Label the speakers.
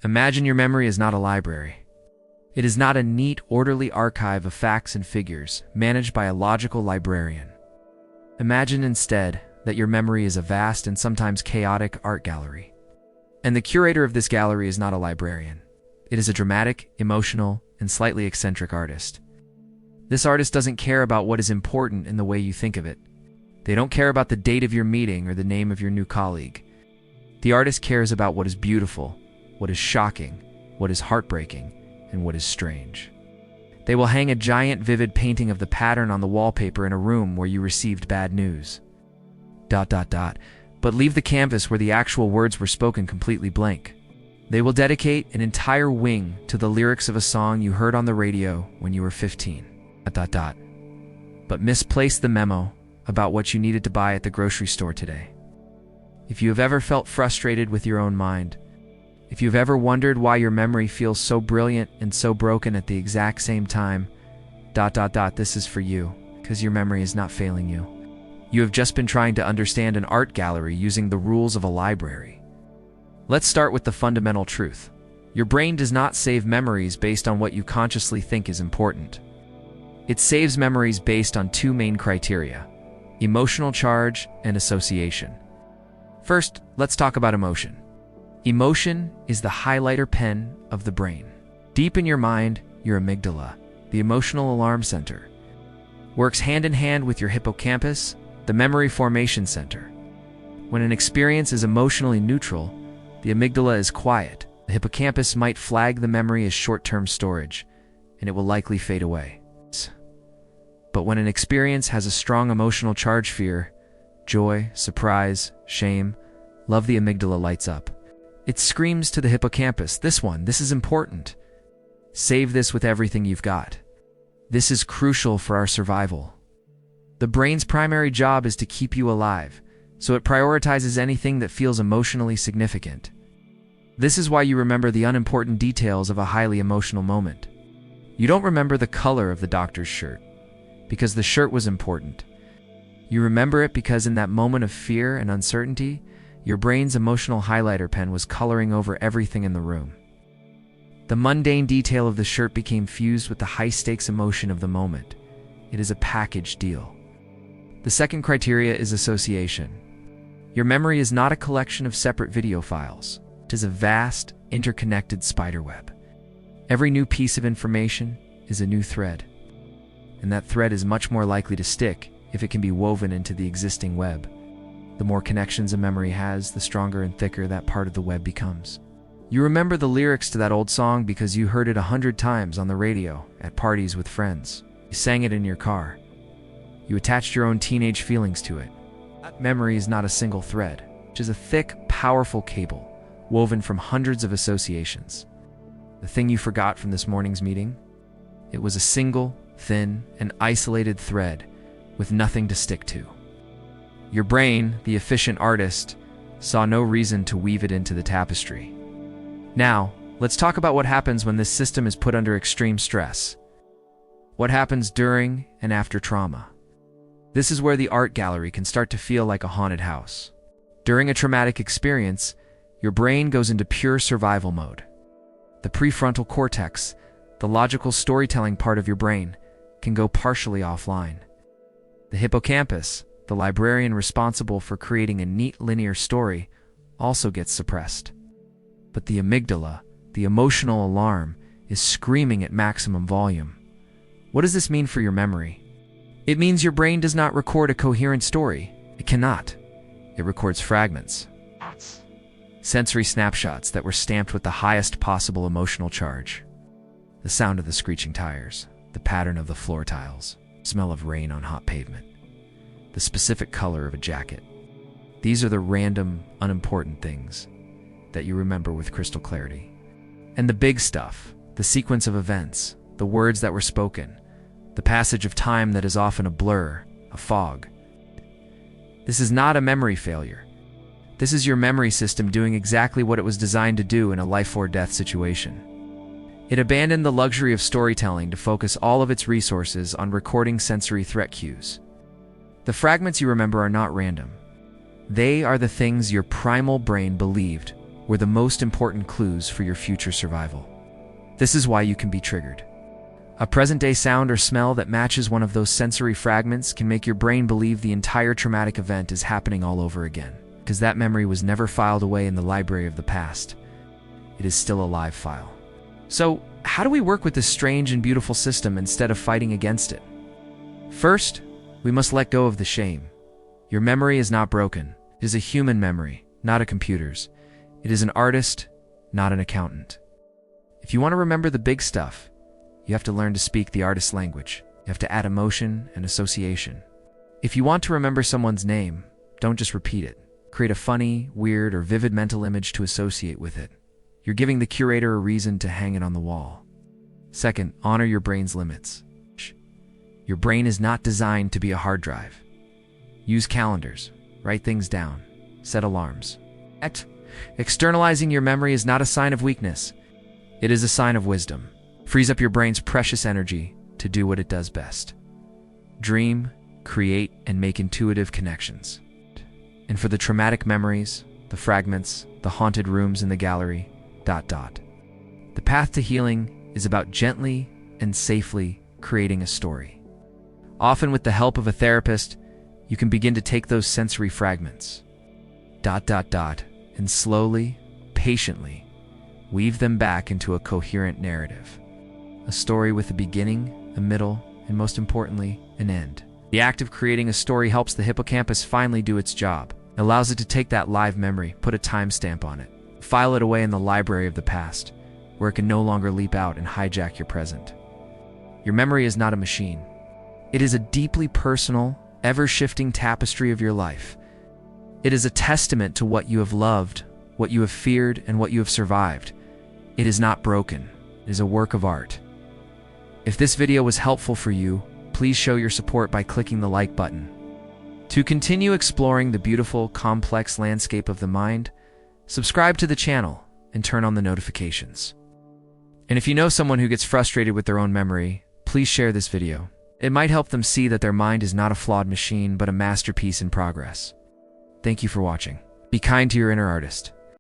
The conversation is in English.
Speaker 1: Imagine your memory is not a library. It is not a neat, orderly archive of facts and figures managed by a logical librarian. Imagine instead that your memory is a vast and sometimes chaotic art gallery. And the curator of this gallery is not a librarian. It is a dramatic, emotional, and slightly eccentric artist. This artist doesn't care about what is important in the way you think of it. They don't care about the date of your meeting or the name of your new colleague. The artist cares about what is beautiful, what is shocking, what is heartbreaking, and what is strange. They will hang a giant, vivid painting of the pattern on the wallpaper in a room where you received bad news. ... But leave the canvas where the actual words were spoken completely blank. They will dedicate an entire wing to the lyrics of a song you heard on the radio when you were 15. ... But misplace the memo about what you needed to buy at the grocery store today. If you have ever felt frustrated with your own mind, if you've ever wondered why your memory feels so brilliant and so broken at the exact same time, ... This is for you, because your memory is not failing you. You have just been trying to understand an art gallery using the rules of a library. Let's start with the fundamental truth. Your brain does not save memories based on what you consciously think is important. It saves memories based on two main criteria: emotional charge and association. First, let's talk about emotion. Emotion is the highlighter pen of the brain. Deep in your mind, your amygdala, the emotional alarm center, works hand in hand with your hippocampus, the memory formation center. When an experience is emotionally neutral, the amygdala is quiet. The hippocampus might flag the memory as short-term storage, and it will likely fade away. But when an experience has a strong emotional charge, fear, joy, surprise, shame, love, the amygdala lights up. It screams to the hippocampus, this is important. Save this with everything you've got. This is crucial for our survival. The brain's primary job is to keep you alive, so it prioritizes anything that feels emotionally significant. This is why you remember the unimportant details of a highly emotional moment. You don't remember the color of the doctor's shirt, because the shirt was important. You remember it because in that moment of fear and uncertainty, your brain's emotional highlighter pen was coloring over everything in the room. The mundane detail of the shirt became fused with the high-stakes emotion of the moment. It is a package deal. The second criteria is association. Your memory is not a collection of separate video files. It is a vast, interconnected spiderweb. Every new piece of information is a new thread, and that thread is much more likely to stick if it can be woven into the existing web. The more connections a memory has, the stronger and thicker that part of the web becomes. You remember the lyrics to that old song because you heard it 100 times on the radio, at parties with friends. You sang it in your car. You attached your own teenage feelings to it. That memory is not a single thread, it is a thick, powerful cable, woven from hundreds of associations. The thing you forgot from this morning's meeting? It was a single, thin, and isolated thread with nothing to stick to. Your brain, the efficient artist, saw no reason to weave it into the tapestry. Now, let's talk about what happens when this system is put under extreme stress. What happens during and after trauma? This is where the art gallery can start to feel like a haunted house. During a traumatic experience, your brain goes into pure survival mode. The prefrontal cortex, the logical storytelling part of your brain, can go partially offline. The hippocampus, the librarian responsible for creating a neat linear story, also gets suppressed. But the amygdala, the emotional alarm, is screaming at maximum volume. What does this mean for your memory? It means your brain does not record a coherent story. It cannot. It records fragments. Sensory snapshots that were stamped with the highest possible emotional charge. The sound of the screeching tires, the pattern of the floor tiles, smell of rain on hot pavement, the specific color of a jacket. These are the random, unimportant things that you remember with crystal clarity. And the big stuff, the sequence of events, the words that were spoken, the passage of time that is often a blur, a fog. This is not a memory failure. This is your memory system doing exactly what it was designed to do in a life-or-death situation. It abandoned the luxury of storytelling to focus all of its resources on recording sensory threat cues. The fragments you remember are not random. They are the things your primal brain believed were the most important clues for your future survival. This is why you can be triggered. A present-day sound or smell that matches one of those sensory fragments can make your brain believe the entire traumatic event is happening all over again, because that memory was never filed away in the library of the past. It is still a live file. So, how do we work with this strange and beautiful system instead of fighting against it? First, we must let go of the shame. Your memory is not broken. It is a human memory, not a computer's. It is an artist, not an accountant. If you want to remember the big stuff, you have to learn to speak the artist's language. You have to add emotion and association. If you want to remember someone's name, don't just repeat it. Create a funny, weird, or vivid mental image to associate with it. You're giving the curator a reason to hang it on the wall. Second, honor your brain's limits. Your brain is not designed to be a hard drive. Use calendars. Write things down. Set alarms. Externalizing your memory is not a sign of weakness. It is a sign of wisdom. Frees up your brain's precious energy to do what it does best. Dream, create, and make intuitive connections. And for the traumatic memories, the fragments, the haunted rooms in the gallery, ... The path to healing is about gently and safely creating a story. Often with the help of a therapist, you can begin to take those sensory fragments, ... and slowly, patiently, weave them back into a coherent narrative. A story with a beginning, a middle, and most importantly, an end. The act of creating a story helps the hippocampus finally do its job. It allows it to take that live memory, put a timestamp on it, file it away in the library of the past, where it can no longer leap out and hijack your present. Your memory is not a machine. It is a deeply personal, ever-shifting tapestry of your life. It is a testament to what you have loved, what you have feared, and what you have survived. It is not broken. It is a work of art. If this video was helpful for you, please show your support by clicking the like button. To continue exploring the beautiful, complex landscape of the mind, subscribe to the channel and turn on the notifications. And if you know someone who gets frustrated with their own memory, please share this video. It might help them see that their mind is not a flawed machine, but a masterpiece in progress. Thank you for watching. Be kind to your inner artist.